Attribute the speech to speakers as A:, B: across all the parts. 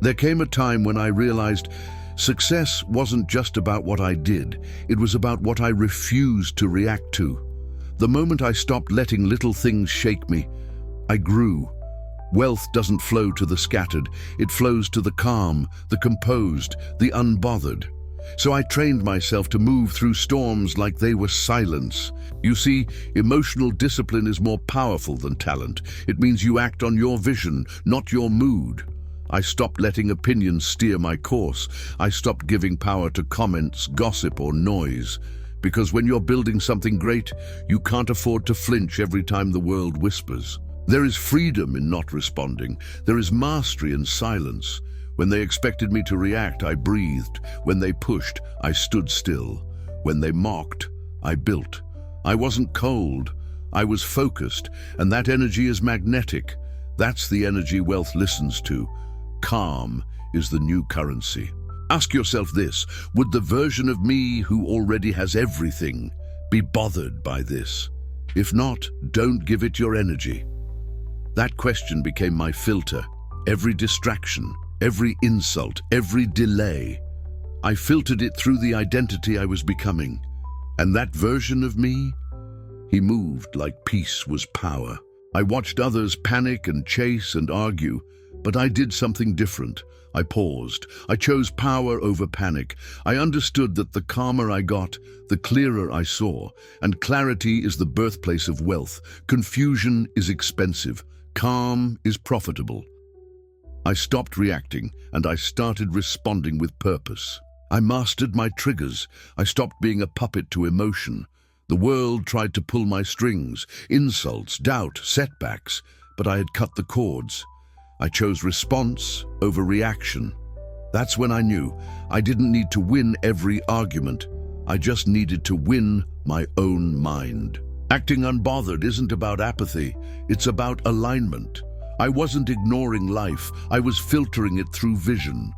A: There came a time when I realized success wasn't just about what I did, it was about what I refused to react to. The moment I stopped letting little things shake me, I grew. Wealth doesn't flow to the scattered, it flows to the calm, the composed, the unbothered. So I trained myself to move through storms like they were silence. You see, emotional discipline is more powerful than talent. It means you act on your vision, not your mood. I stopped letting opinions steer my course. I stopped giving power to comments, gossip, or noise. Because when you're building something great, you can't afford to flinch every time the world whispers. There is freedom in not responding. There is mastery in silence. When they expected me to react, I breathed. When they pushed, I stood still. When they mocked, I built. I wasn't cold, I was focused, and that energy is magnetic. That's the energy wealth listens to. Calm is the new currency. Ask yourself this: would the version of me who already has everything be bothered by this? If not, don't give it your energy. That question became my filter. Every distraction, every insult, every delay, I filtered it through the identity I was becoming. And that version of me, he moved like peace was power. I watched others panic and chase and argue, but I did something different. I paused. I chose power over panic. I understood that the calmer I got, the clearer I saw. And clarity is the birthplace of wealth. Confusion is expensive. Calm is profitable. I stopped reacting and I started responding with purpose. I mastered my triggers. I stopped being a puppet to emotion. The world tried to pull my strings, insults, doubt, setbacks, but I had cut the cords. I chose response over reaction. That's when I knew I didn't need to win every argument. I just needed to win my own mind. Acting unbothered isn't about apathy, it's about alignment. I wasn't ignoring life, I was filtering it through vision.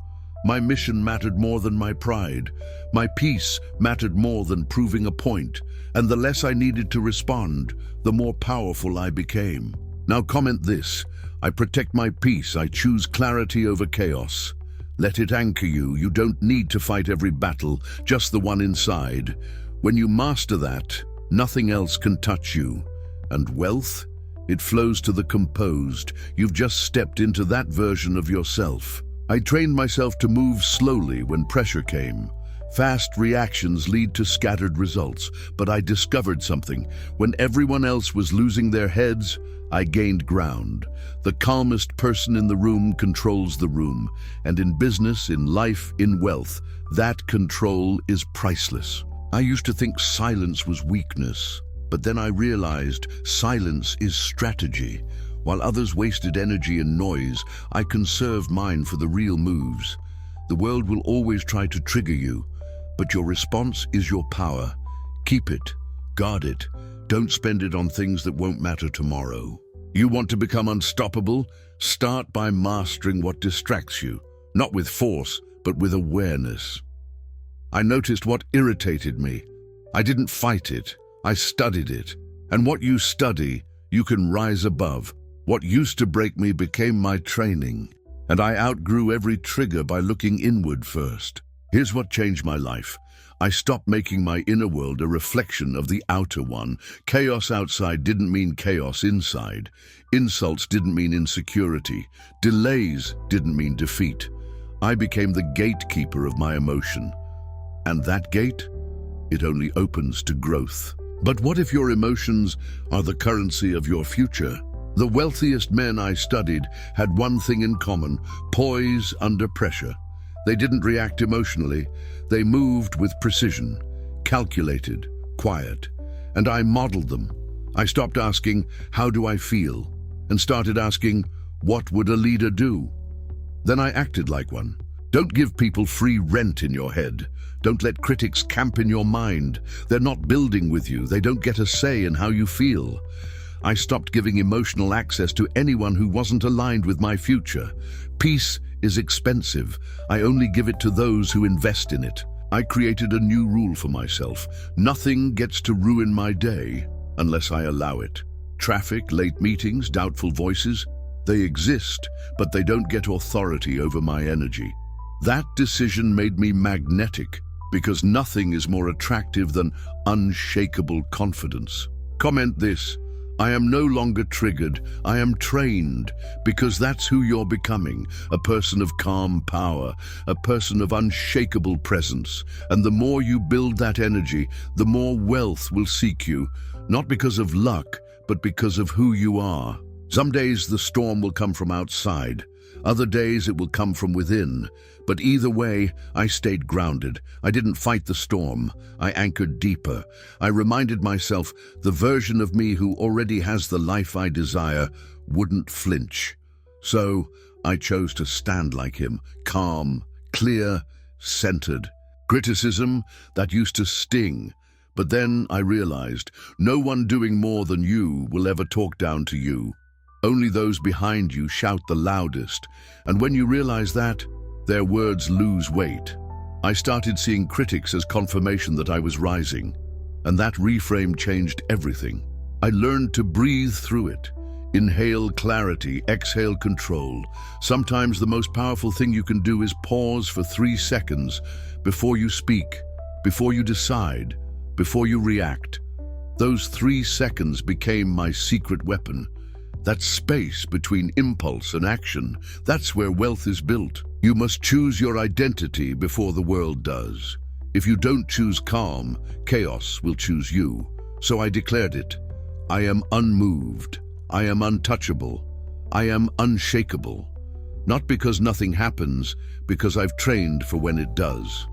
A: My mission mattered more than my pride. My peace mattered more than proving a point. And the less I needed to respond, the more powerful I became. Now comment this: I protect my peace, I choose clarity over chaos. Let it anchor you. You don't need to fight every battle, just the one inside. When you master that, nothing else can touch you. And wealth? It flows to the composed. You've just stepped into that version of yourself. I trained myself to move slowly when pressure came. Fast reactions lead to scattered results, but I discovered something. When everyone else was losing their heads, I gained ground. The calmest person in the room controls the room, and in business, in life, in wealth, that control is priceless. I used to think silence was weakness, but then I realized silence is strategy. While others wasted energy in noise, I conserved mine for the real moves. The world will always try to trigger you, but your response is your power. Keep it, guard it. Don't spend it on things that won't matter tomorrow. You want to become unstoppable? Start by mastering what distracts you, not with force, but with awareness. I noticed what irritated me. I didn't fight it, I studied it. And what you study, you can rise above. What used to break me became my training, and I outgrew every trigger by looking inward first. Here's what changed my life. I stopped making my inner world a reflection of the outer one. Chaos outside didn't mean chaos inside. Insults didn't mean insecurity. Delays didn't mean defeat. I became the gatekeeper of my emotion. And that gate, it only opens to growth. But what if your emotions are the currency of your future? The wealthiest men I studied had one thing in common: poise under pressure. They didn't react emotionally. They moved with precision, calculated, quiet. And I modeled them. I stopped asking, "How do I feel?" and started asking, "What would a leader do?" Then I acted like one. Don't give people free rent in your head. Don't let critics camp in your mind. They're not building with you. They don't get a say in how you feel. I stopped giving emotional access to anyone who wasn't aligned with my future. Peace is expensive. I only give it to those who invest in it. I created a new rule for myself. Nothing gets to ruin my day unless I allow it. Traffic, late meetings, doubtful voices, They exist, but they don't get authority over my energy. That decision made me magnetic, because nothing is more attractive than unshakable confidence. Comment this: I am no longer triggered, I am trained, because that's who you're becoming, a person of calm power, a person of unshakable presence. And the more you build that energy, the more wealth will seek you, not because of luck, but because of who you are. Some days the storm will come from outside, other days it will come from within. But either way, I stayed grounded. I didn't fight the storm. I anchored deeper. I reminded myself the version of me who already has the life I desire wouldn't flinch. So I chose to stand like him, calm, clear, centered. Criticism, that used to sting. But then I realized no one doing more than you will ever talk down to you. Only those behind you shout the loudest. And when you realize that, their words lose weight. I started seeing critics as confirmation that I was rising, and that reframe changed everything. I learned to breathe through it. Inhale clarity, exhale control. Sometimes the most powerful thing you can do is pause for 3 seconds before you speak, before you decide, before you react. Those 3 seconds became my secret weapon. That space between impulse and action, that's where wealth is built. You must choose your identity before the world does. If you don't choose calm, chaos will choose you. So I declared it. I am unmoved. I am untouchable. I am unshakable. Not because nothing happens, because I've trained for when it does.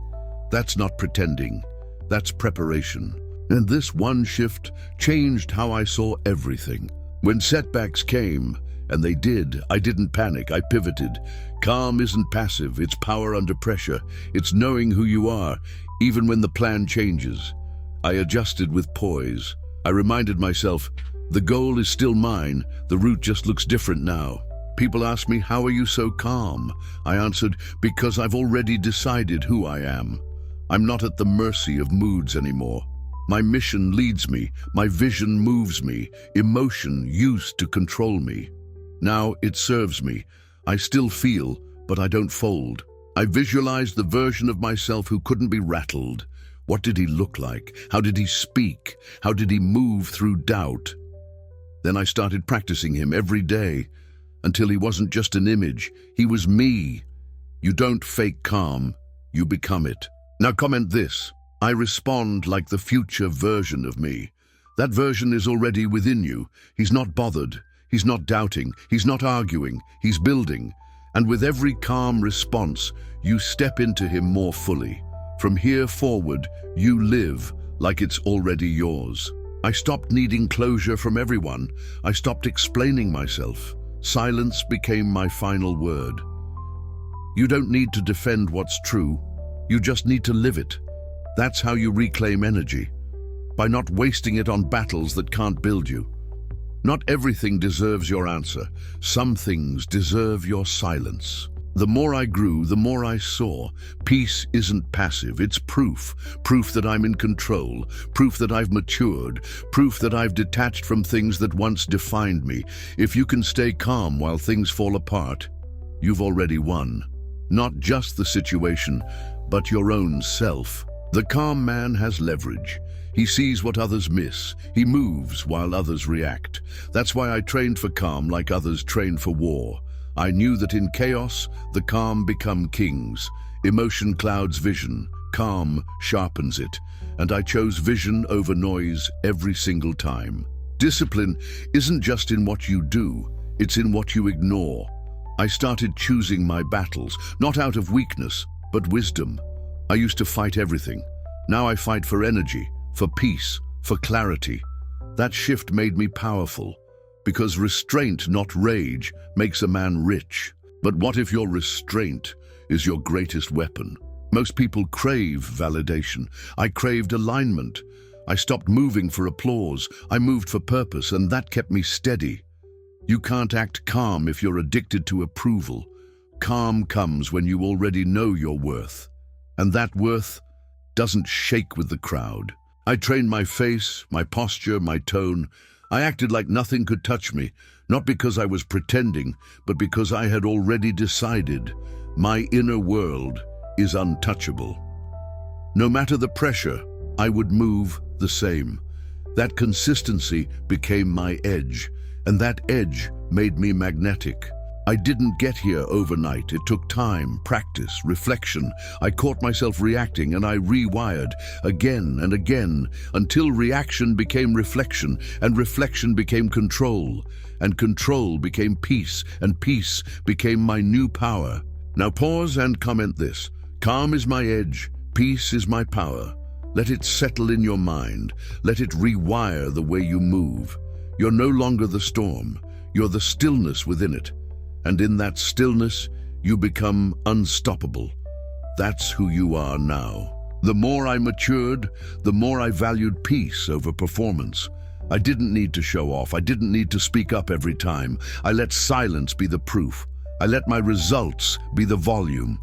A: That's not pretending. That's preparation. And this one shift changed how I saw everything. When setbacks came, and they did, I didn't panic, I pivoted. Calm isn't passive, it's power under pressure. It's knowing who you are, even when the plan changes. I adjusted with poise. I reminded myself, the goal is still mine, the route just looks different now. People ask me, how are you so calm? I answered, because I've already decided who I am. I'm not at the mercy of moods anymore. My mission leads me, my vision moves me, emotion used to control me. Now it serves me. I still feel, but I don't fold. I visualized the version of myself who couldn't be rattled. What did he look like? How did he speak? How did he move through doubt? Then I started practicing him every day, until he wasn't just an image, he was me. You don't fake calm, you become it. Now comment this. I respond like the future version of me. That version is already within you. He's not bothered. He's not doubting. He's not arguing. He's building. And with every calm response, you step into him more fully. From here forward, you live like it's already yours. I stopped needing closure from everyone. I stopped explaining myself. Silence became my final word. You don't need to defend what's true. You just need to live it. That's how you reclaim energy, by not wasting it on battles that can't build you. Not everything deserves your answer. Some things deserve your silence. The more I grew, the more I saw. Peace isn't passive, it's proof. Proof that I'm in control. Proof that I've matured. Proof that I've detached from things that once defined me. If you can stay calm while things fall apart, you've already won. Not just the situation, but your own self. The calm man has leverage. He sees what others miss. He moves while others react. That's why I trained for calm like others train for war. I knew that in chaos, the calm become kings. Emotion clouds vision. Calm sharpens it. And I chose vision over noise every single time. Discipline isn't just in what you do, it's in what you ignore. I started choosing my battles, not out of weakness, but wisdom. I used to fight everything. Now I fight for energy, for peace, for clarity. That shift made me powerful, because restraint, not rage, makes a man rich. But what if your restraint is your greatest weapon? Most people crave validation. I craved alignment. I stopped moving for applause. I moved for purpose, and that kept me steady. You can't act calm if you're addicted to approval. Calm comes when you already know your worth. And that worth doesn't shake with the crowd. I trained my face, my posture, my tone. I acted like nothing could touch me, not because I was pretending, but because I had already decided my inner world is untouchable. No matter the pressure, I would move the same. That consistency became my edge, and that edge made me magnetic. I didn't get here overnight. It took time, practice, reflection. I caught myself reacting and I rewired again and again until reaction became reflection and reflection became control and control became peace and peace became my new power. Now pause and comment this. Calm is my edge, peace is my power. Let it settle in your mind. Let it rewire the way you move. You're no longer the storm. You're the stillness within it. And in that stillness, you become unstoppable. That's who you are now. The more I matured, the more I valued peace over performance. I didn't need to show off. I didn't need to speak up every time. I let silence be the proof. I let my results be the volume.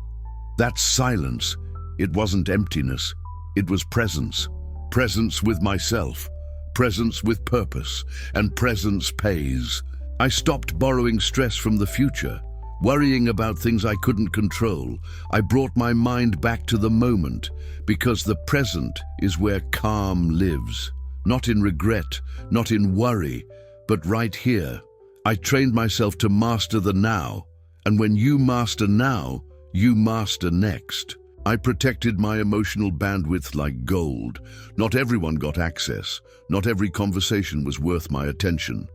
A: That silence, it wasn't emptiness. It was presence. Presence with myself. Presence with purpose. And presence pays. I stopped borrowing stress from the future, worrying about things I couldn't control. I brought my mind back to the moment, because the present is where calm lives. Not in regret, not in worry, but right here. I trained myself to master the now, and when you master now, you master next. I protected my emotional bandwidth like gold. Not everyone got access. Not every conversation was worth my attention.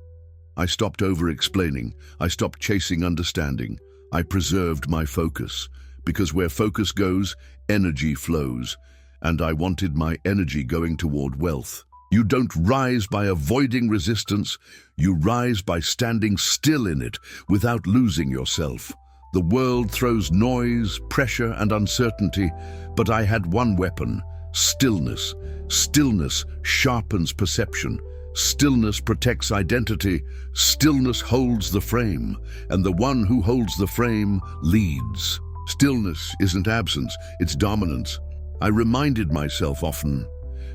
A: I stopped over-explaining. I stopped chasing understanding. I preserved my focus, because where focus goes, energy flows, and I wanted my energy going toward wealth. You don't rise by avoiding resistance. You rise by standing still in it without losing yourself. The world throws noise, pressure, and uncertainty, but I had one weapon: stillness. Stillness sharpens perception. Stillness protects identity. Stillness holds the frame, and the one who holds the frame leads. Stillness isn't absence, it's dominance. I reminded myself often,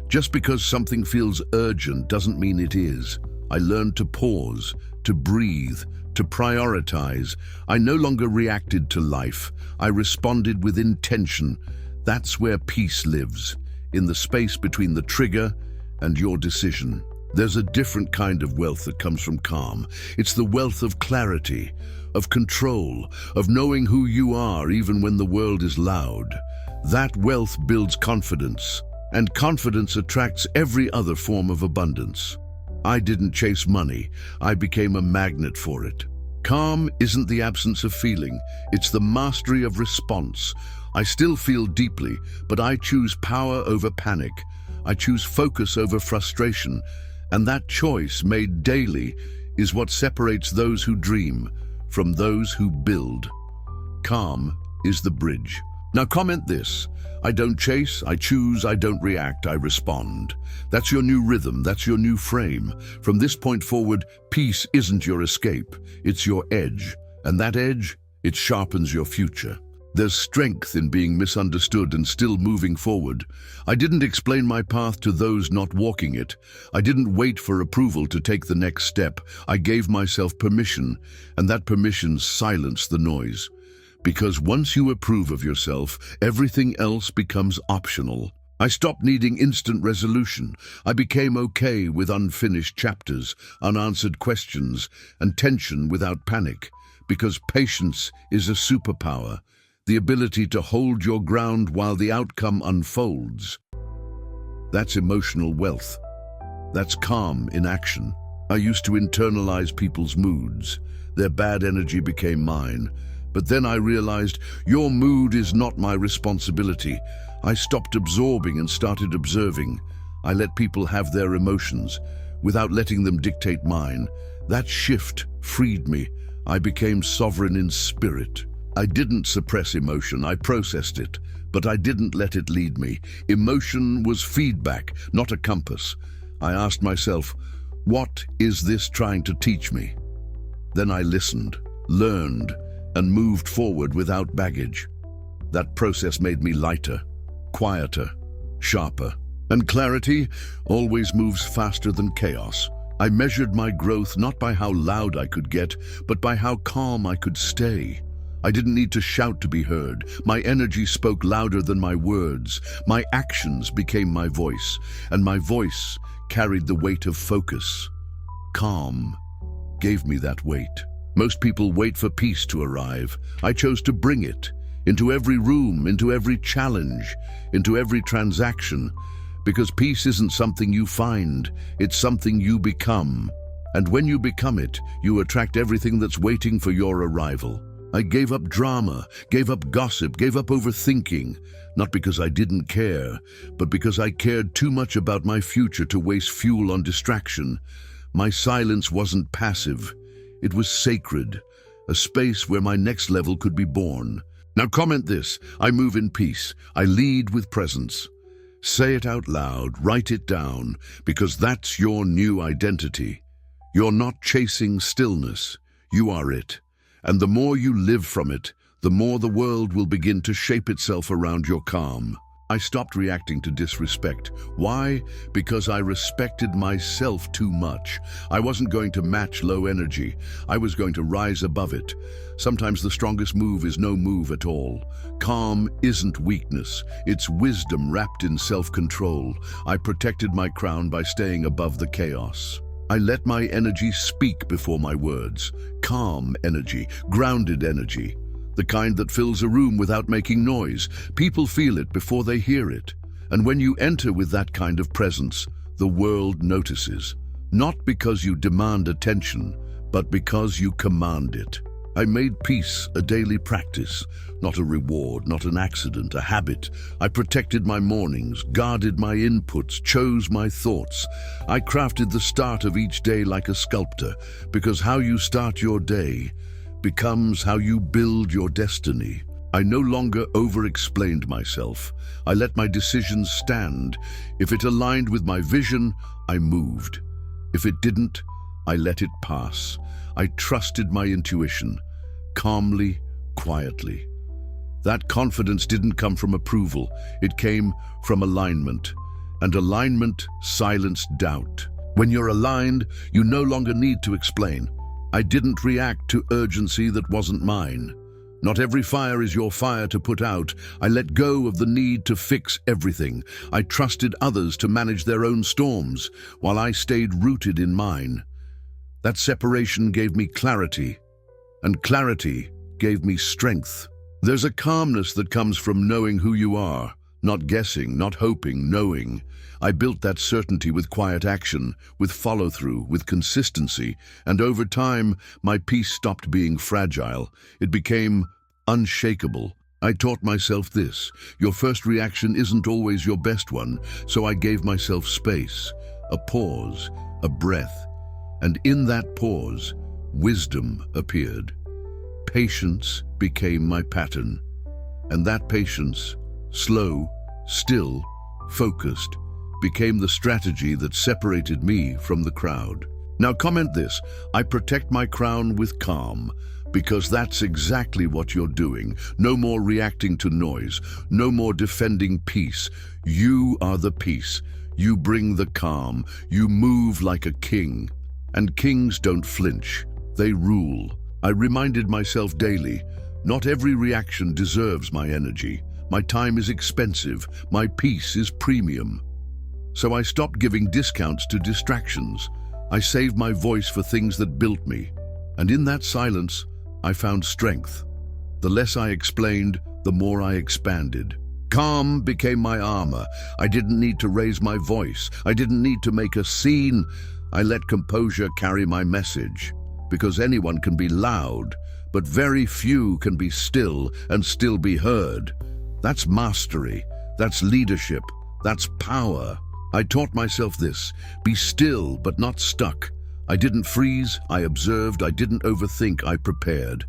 A: just because something feels urgent doesn't mean it is. I learned to pause, to breathe, to prioritize. I no longer reacted to life. I responded with intention. That's where peace lives, in the space between the trigger and your decision. There's a different kind of wealth that comes from calm. It's the wealth of clarity, of control, of knowing who you are even when the world is loud. That wealth builds confidence, and confidence attracts every other form of abundance. I didn't chase money. I became a magnet for it. Calm isn't the absence of feeling. It's the mastery of response. I still feel deeply, but I choose power over panic. I choose focus over frustration. And that choice, made daily, is what separates those who dream from those who build. Calm is the bridge. Now comment this. I don't chase, I choose, I don't react, I respond. That's your new rhythm, that's your new frame. From this point forward, peace isn't your escape, it's your edge. And that edge, it sharpens your future. There's strength in being misunderstood and still moving forward. I didn't explain my path to those not walking it. I didn't wait for approval to take the next step. I gave myself permission, and that permission silenced the noise. Because once you approve of yourself, everything else becomes optional. I stopped needing instant resolution. I became okay with unfinished chapters, unanswered questions, and tension without panic. Because patience is a superpower. The ability to hold your ground while the outcome unfolds. That's emotional wealth. That's calm in action. I used to internalize people's moods. Their bad energy became mine. But then I realized, your mood is not my responsibility. I stopped absorbing and started observing. I let people have their emotions, without letting them dictate mine. That shift freed me. I became sovereign in spirit. I didn't suppress emotion, I processed it, but I didn't let it lead me. Emotion was feedback, not a compass. I asked myself, what is this trying to teach me? Then I listened, learned, and moved forward without baggage. That process made me lighter, quieter, sharper. And clarity always moves faster than chaos. I measured my growth not by how loud I could get, but by how calm I could stay. I didn't need to shout to be heard. My energy spoke louder than my words. My actions became my voice, and my voice carried the weight of focus. Calm gave me that weight. Most people wait for peace to arrive. I chose to bring it into every room, into every challenge, into every transaction, because peace isn't something you find, it's something you become. And when you become it, you attract everything that's waiting for your arrival. I gave up drama, gave up gossip, gave up overthinking, not because I didn't care, but because I cared too much about my future to waste fuel on distraction. My silence wasn't passive. It was sacred, a space where my next level could be born. Now comment this: I move in peace. I lead with presence. Say it out loud, write it down, because that's your new identity. You're not chasing stillness, you are it. And the more you live from it, the more the world will begin to shape itself around your calm. I stopped reacting to disrespect. Why? Because I respected myself too much. I wasn't going to match low energy. I was going to rise above it. Sometimes the strongest move is no move at all. Calm isn't weakness. It's wisdom wrapped in self-control. I protected my crown by staying above the chaos. I let my energy speak before my words. Calm energy, grounded energy. The kind that fills a room without making noise. People feel it before they hear it. And when you enter with that kind of presence, the world notices. Not because you demand attention, but because you command it. I made peace a daily practice, not a reward, not an accident, a habit. I protected my mornings, guarded my inputs, chose my thoughts. I crafted the start of each day like a sculptor, because how you start your day becomes how you build your destiny. I no longer over-explained myself. I let my decisions stand. If it aligned with my vision, I moved. If it didn't, I let it pass. I trusted my intuition, calmly, quietly. That confidence didn't come from approval. It came from alignment. And alignment silenced doubt. When you're aligned, you no longer need to explain. I didn't react to urgency that wasn't mine. Not every fire is your fire to put out. I let go of the need to fix everything. I trusted others to manage their own storms, while I stayed rooted in mine. That separation gave me clarity, and clarity gave me strength. There's a calmness that comes from knowing who you are, not guessing, not hoping, knowing. I built that certainty with quiet action, with follow-through, with consistency, and over time, my peace stopped being fragile. It became unshakable. I taught myself this: your first reaction isn't always your best one, so I gave myself space, a pause, a breath. And in that pause, wisdom appeared. Patience became my pattern. And that patience, slow, still, focused, became the strategy that separated me from the crowd. Now comment this: I protect my crown with calm, because that's exactly what you're doing. No more reacting to noise, no more defending peace. You are the peace. You bring the calm. You move like a king. And kings don't flinch, they rule. I reminded myself daily, not every reaction deserves my energy. My time is expensive, my peace is premium. So I stopped giving discounts to distractions. I saved my voice for things that built me. And in that silence, I found strength. The less I explained, the more I expanded. Calm became my armor. I didn't need to raise my voice. I didn't need to make a scene. I let composure carry my message. Because anyone can be loud, but very few can be still and still be heard. That's mastery. That's leadership. That's power. I taught myself this: be still but not stuck. I didn't freeze, I observed, I didn't overthink, I prepared.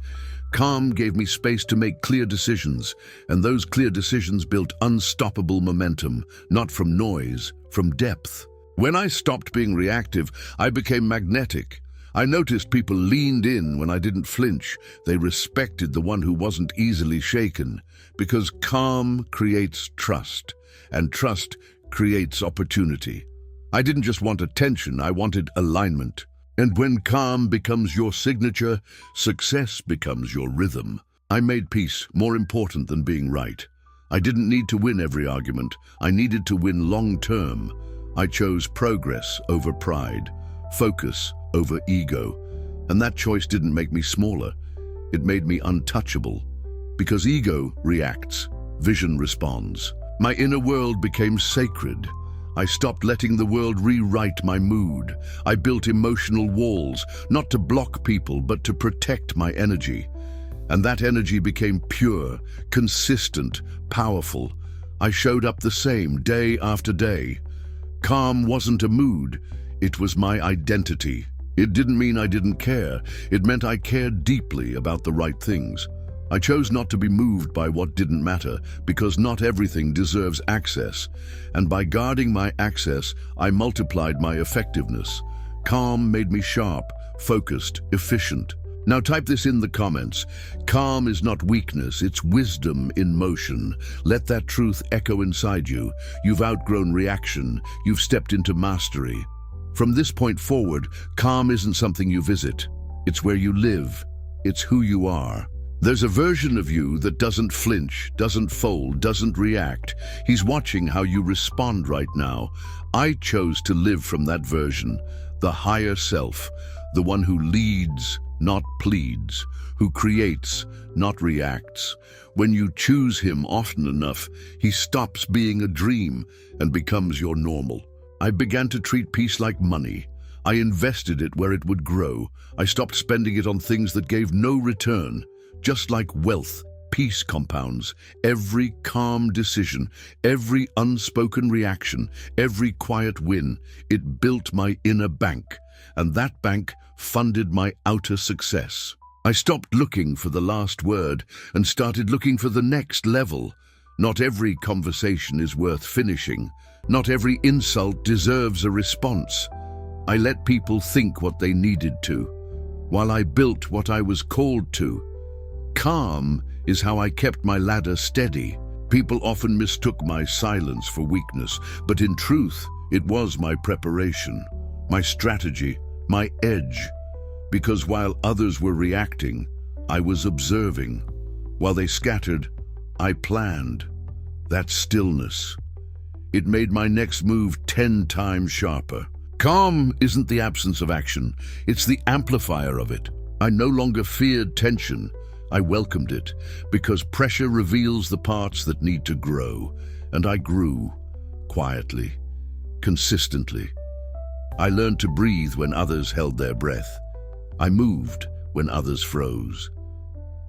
A: Calm gave me space to make clear decisions, and those clear decisions built unstoppable momentum, not from noise, from depth. When I stopped being reactive, I became magnetic. I noticed people leaned in when I didn't flinch. They respected the one who wasn't easily shaken, because calm creates trust, and trust creates opportunity. I didn't just want attention, I wanted alignment. And when calm becomes your signature, success becomes your rhythm. I made peace more important than being right. I didn't need to win every argument. I needed to win long term. I chose progress over pride, focus over ego. And that choice didn't make me smaller. It made me untouchable. Because ego reacts, vision responds. My inner world became sacred. I stopped letting the world rewrite my mood. I built emotional walls, not to block people, but to protect my energy. And that energy became pure, consistent, powerful. I showed up the same day after day. Calm wasn't a mood, it was my identity. It didn't mean I didn't care. It meant I cared deeply about the right things. I chose not to be moved by what didn't matter, because not everything deserves access. And by guarding my access, I multiplied my effectiveness. Calm made me sharp, focused, efficient. Now type this in the comments. Calm is not weakness, it's wisdom in motion. Let that truth echo inside you. You've outgrown reaction. You've stepped into mastery. From this point forward, calm isn't something you visit. It's where you live. It's who you are. There's a version of you that doesn't flinch, doesn't fold, doesn't react. He's watching how you respond right now. I chose to live from that version, the higher self, the one who leads, not pleads, who creates, not reacts. When you choose him often enough, he stops being a dream and becomes your normal. I began to treat peace like money. I invested it where it would grow. I stopped spending it on things that gave no return. Just like wealth, peace compounds. Every calm decision, every unspoken reaction, every quiet win, it built my inner bank, and that bank funded my outer success. I stopped looking for the last word and started looking for the next level. Not every conversation is worth finishing. Not every insult deserves a response. I let people think what they needed to, while I built what I was called to. Calm is how I kept my ladder steady. People often mistook my silence for weakness, but in truth, it was my preparation, my strategy, my edge. Because while others were reacting, I was observing. While they scattered, I planned. That stillness. It made my next move 10 times sharper. Calm isn't the absence of action, it's the amplifier of it. I no longer feared tension. I welcomed it, because pressure reveals the parts that need to grow, and I grew, quietly, consistently. I learned to breathe when others held their breath. I moved when others froze.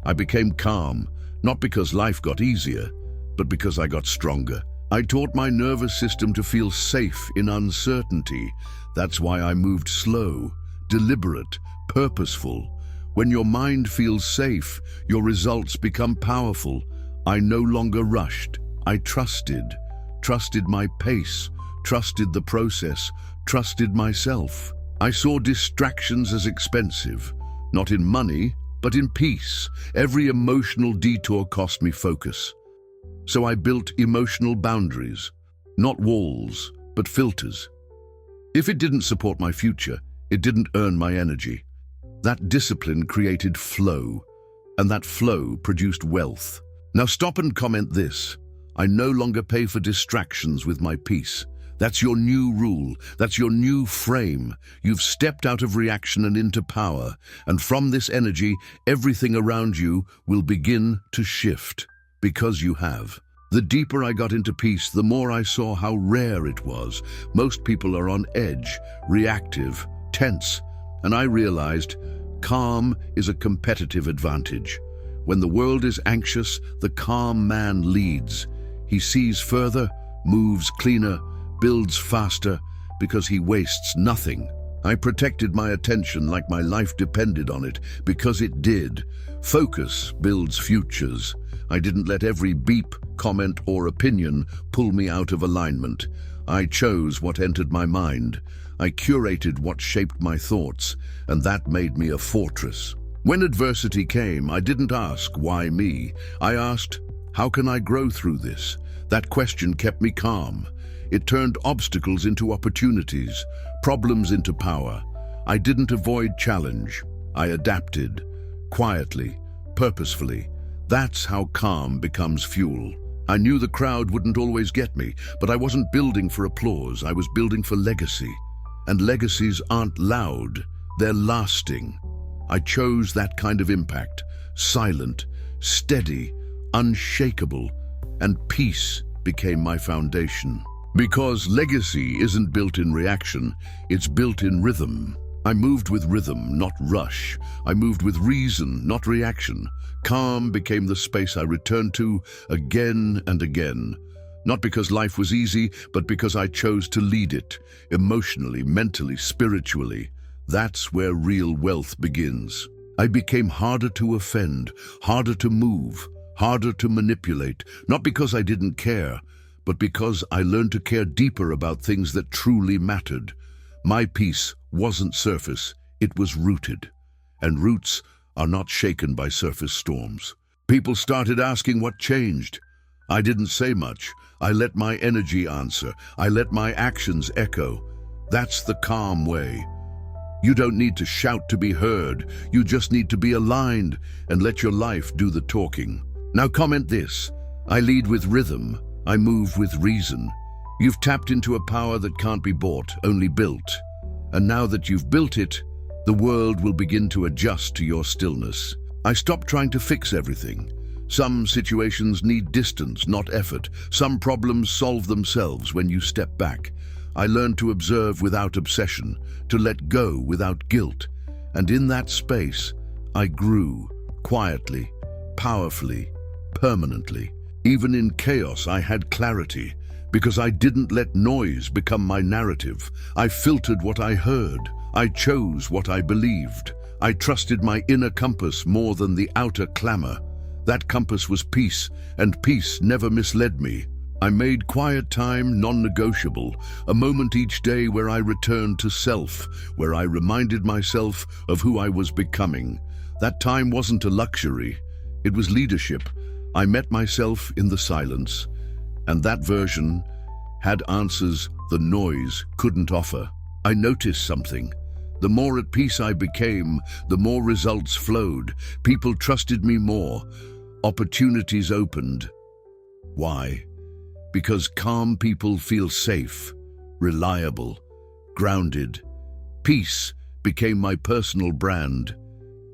A: I became calm, not because life got easier, but because I got stronger. I taught my nervous system to feel safe in uncertainty. That's why I moved slow, deliberate, purposeful. When your mind feels safe, your results become powerful. I no longer rushed. I trusted my pace, trusted the process, trusted myself. I saw distractions as expensive, not in money, but in peace. Every emotional detour cost me focus. So I built emotional boundaries, not walls, but filters. If it didn't support my future, it didn't earn my energy. That discipline created flow, and that flow produced wealth. Now stop and comment this. I no longer pay for distractions with my peace. That's your new rule. That's your new frame. You've stepped out of reaction and into power, and from this energy, everything around you will begin to shift, because you have. The deeper I got into peace, the more I saw how rare it was. Most people are on edge, reactive, tense, and I realized calm is a competitive advantage. When the world is anxious, the calm man leads. He sees further, moves cleaner, builds faster, because he wastes nothing. I protected my attention like my life depended on it, because it did. Focus builds futures. I didn't let every beep, comment, or opinion pull me out of alignment. I chose what entered my mind. I curated what shaped my thoughts, and that made me a fortress. When adversity came, I didn't ask, why me? I asked, how can I grow through this? That question kept me calm. It turned obstacles into opportunities, problems into power. I didn't avoid challenge. I adapted, quietly, purposefully. That's how calm becomes fuel. I knew the crowd wouldn't always get me, but I wasn't building for applause. I was building for legacy. And legacies aren't loud, they're lasting. I chose that kind of impact, silent, steady, unshakable, and peace became my foundation. Because legacy isn't built in reaction, it's built in rhythm. I moved with rhythm, not rush. I moved with reason, not reaction. Calm became the space I returned to again and again. Not because life was easy, but because I chose to lead it, emotionally, mentally, spiritually. That's where real wealth begins. I became harder to offend, harder to move, harder to manipulate, not because I didn't care, but because I learned to care deeper about things that truly mattered. My peace wasn't surface, it was rooted. And roots are not shaken by surface storms. People started asking what changed. I didn't say much. I let my energy answer. I let my actions echo. That's the calm way. You don't need to shout to be heard. You just need to be aligned and let your life do the talking. Now comment this. I lead with rhythm. I move with reason. You've tapped into a power that can't be bought, only built. And now that you've built it, the world will begin to adjust to your stillness. I stopped trying to fix everything. Some situations need distance, not effort. Some problems solve themselves when you step back. I learned to observe without obsession, to let go without guilt. And in that space, I grew, quietly, powerfully, permanently. Even in chaos, I had clarity, because I didn't let noise become my narrative. I filtered what I heard. I chose what I believed. I trusted my inner compass more than the outer clamor. That compass was peace, and peace never misled me. I made quiet time non-negotiable, a moment each day where I returned to self, where I reminded myself of who I was becoming. That time wasn't a luxury, it was leadership. I met myself in the silence, and that version had answers the noise couldn't offer. I noticed something. The more at peace I became, the more results flowed. People trusted me more. Opportunities opened. Why? Because calm people feel safe, reliable, grounded. Peace became my personal brand,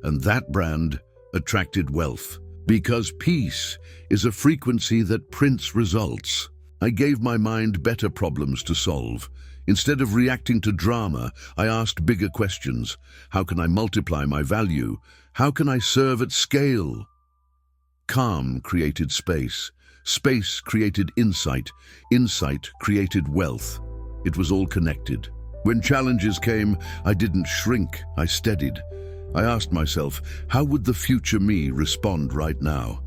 A: and that brand attracted wealth. Because peace is a frequency that prints results. I gave my mind better problems to solve. Instead of reacting to drama, I asked bigger questions. How can I multiply my value? How can I serve at scale? Calm created space. Space created insight. Insight created wealth. It was all connected. When challenges came, I didn't shrink, I steadied. I asked myself, how would the future me respond right now?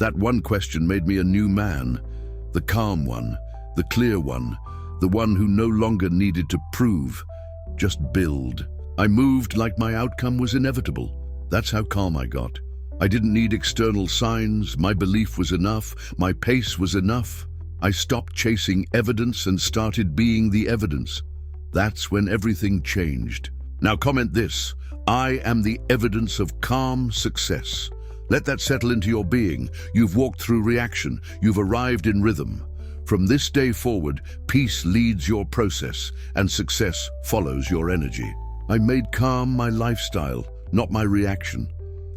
A: That one question made me a new man. The calm one, the clear one, the one who no longer needed to prove, just build. I moved like my outcome was inevitable. That's how calm I got. I didn't need external signs. My belief was enough. My pace was enough. I stopped chasing evidence and started being the evidence. That's when everything changed. Now comment this. I am the evidence of calm success. Let that settle into your being. You've walked through reaction. You've arrived in rhythm. From this day forward, peace leads your process and success follows your energy. I made calm my lifestyle, not my reaction.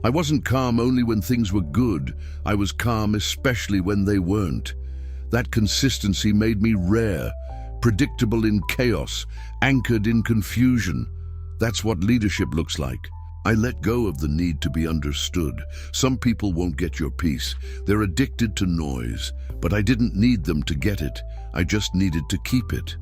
A: I wasn't calm only when things were good. I was calm especially when they weren't. That consistency made me rare, predictable in chaos, anchored in confusion. That's what leadership looks like. I let go of the need to be understood. Some people won't get your peace. They're addicted to noise, but I didn't need them to get it. I just needed to keep it.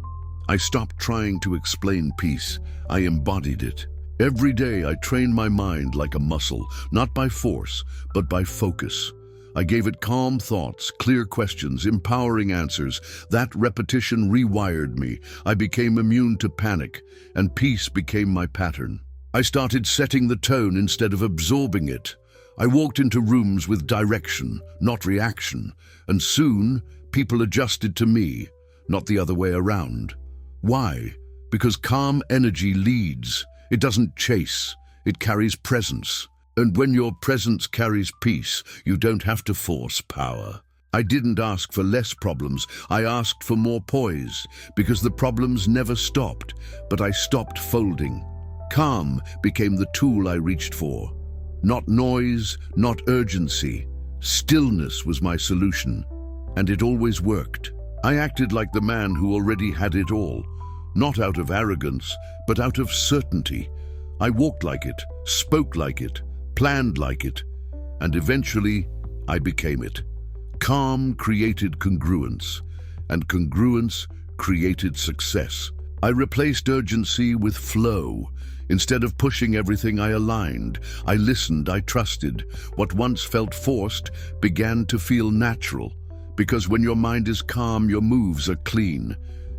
A: I stopped trying to explain peace. I embodied it. Every day I trained my mind like a muscle, not by force, but by focus. I gave it calm thoughts, clear questions, empowering answers. That repetition rewired me. I became immune to panic, and peace became my pattern. I started setting the tone instead of absorbing it. I walked into rooms with direction, not reaction, and soon people adjusted to me. not the other way around. Why? Because calm energy leads. It doesn't chase. It carries presence. And when your presence carries peace, you don't have to force power. I didn't ask for less problems. I asked for more poise, because the problems never stopped, but I stopped folding. Calm became the tool I reached for. Not noise, not urgency. Stillness was my solution, and it always worked. I acted like the man who already had it all, not out of arrogance, but out of certainty. I walked like it, spoke like it, planned like it, and eventually I became it. Calm created congruence, and congruence created success. I replaced urgency with flow. Instead of pushing everything, I aligned. I listened, I trusted. What once felt forced began to feel natural. Because when your mind is calm, your moves are clean.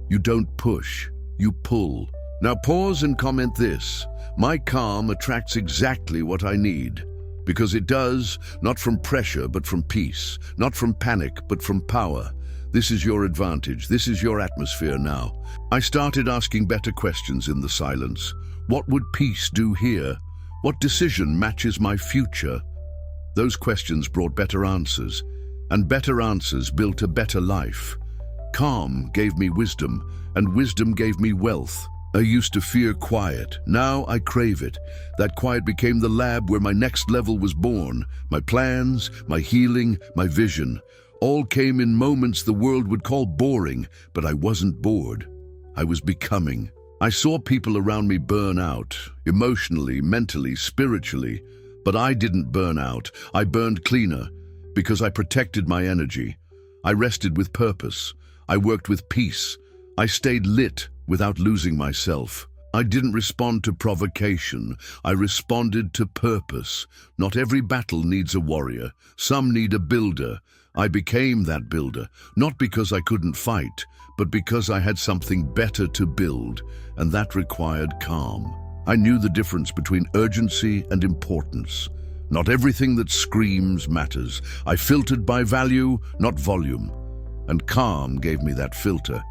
A: You don't push, you pull. Now pause and comment this. My calm attracts exactly what I need. Because it does, not from pressure, but from peace. Not from panic, but from power. This is your advantage. This is your atmosphere now. I started asking better questions in the silence. What would peace do here? What decision matches my future? Those questions brought better answers, and better answers built a better life. Calm gave me wisdom, and wisdom gave me wealth. I used to fear quiet. Now I crave it. That quiet became the lab where my next level was born. My plans, my healing, my vision. All came in moments the world would call boring, but I wasn't bored. I was becoming. I saw people around me burn out, emotionally, mentally, spiritually. But I didn't burn out. I burned cleaner, because I protected my energy. I rested with purpose. I worked with peace. I stayed lit without losing myself. I didn't respond to provocation. I responded to purpose. Not every battle needs a warrior. Some need a builder. I became that builder, not because I couldn't fight, but because I had something better to build, and that required calm. I knew the difference between urgency and importance. Not everything that screams matters. I filtered by value, not volume. And calm gave me that filter.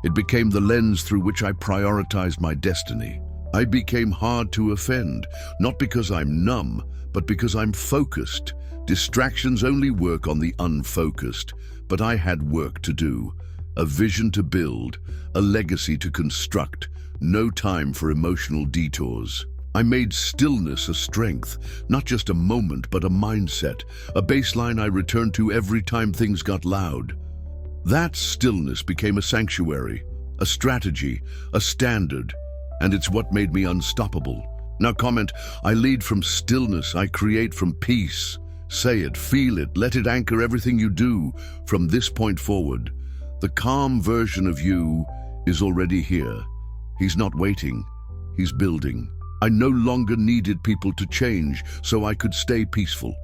A: It became the lens through which I prioritized my destiny. I became hard to offend, not because I'm numb, but because I'm focused. Distractions only work on the unfocused, but I had work to do, a vision to build, a legacy to construct, no time for emotional detours. I made stillness a strength, not just a moment, but a mindset, a baseline I returned to every time things got loud. That stillness became a sanctuary, a strategy, a standard, and it's what made me unstoppable. Now comment, I lead from stillness, I create from peace. Say it, feel it, let it anchor everything you do from this point forward. The calm version of you is already here. He's not waiting, he's building. I no longer needed people to change so I could stay peaceful.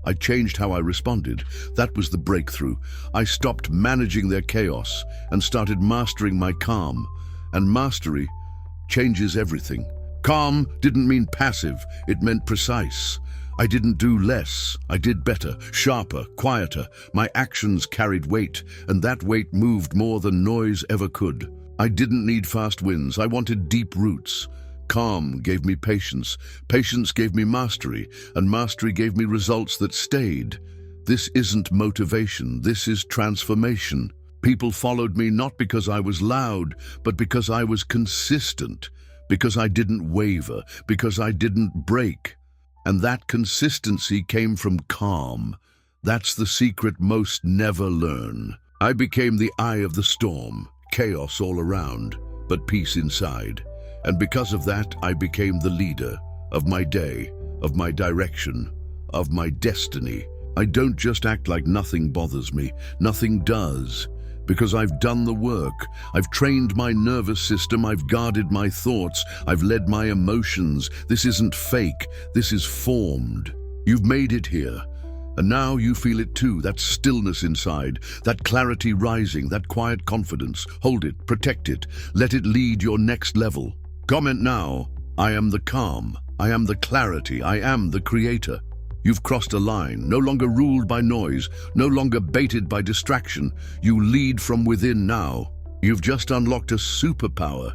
A: I changed how I responded. That was the breakthrough. I stopped managing their chaos and started mastering my calm. And mastery changes everything. Calm didn't mean passive, it meant precise. I didn't do less, I did better, sharper, quieter. My actions carried weight, and that weight moved more than noise ever could. I didn't need fast wins, I wanted deep roots. Calm gave me patience, patience gave me mastery, and mastery gave me results that stayed. This isn't motivation, this is transformation. People followed me not because I was loud, but because I was consistent, because I didn't waver, because I didn't break. And that consistency came from calm. That's the secret most never learn. I became the eye of the storm, chaos all around, but peace inside. And because of that, I became the leader of my day, of my direction, of my destiny. I don't just act like nothing bothers me, nothing does. Because I've done the work, I've trained my nervous system, I've guarded my thoughts, I've led my emotions. This isn't fake, this is formed. You've made it here, and now you feel it too, that stillness inside, that clarity rising, that quiet confidence. Hold it, protect it, let it lead your next level. Comment now, I am the calm, I am the clarity, I am the creator. You've crossed a line, no longer ruled by noise, no longer baited by distraction. You lead from within now. You've just unlocked a superpower,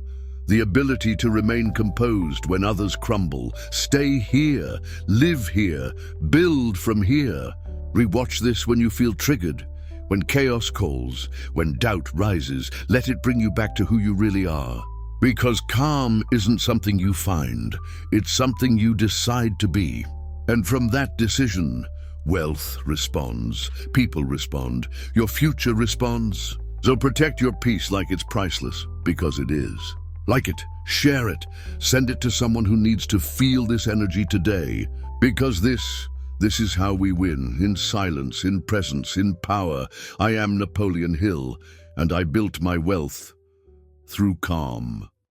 A: the ability to remain composed when others crumble. Stay here, live here, build from here. Rewatch this when you feel triggered, when chaos calls, when doubt rises. Let it bring you back to who you really are. Because calm isn't something you find, it's something you decide to be. And from that decision, wealth responds, people respond, your future responds. So protect your peace like it's priceless, because it is. Like it, share it, send it to someone who needs to feel this energy today. Because this is how we win, in silence, in presence, in power. I am Napoleon Hill, and I built my wealth through calm.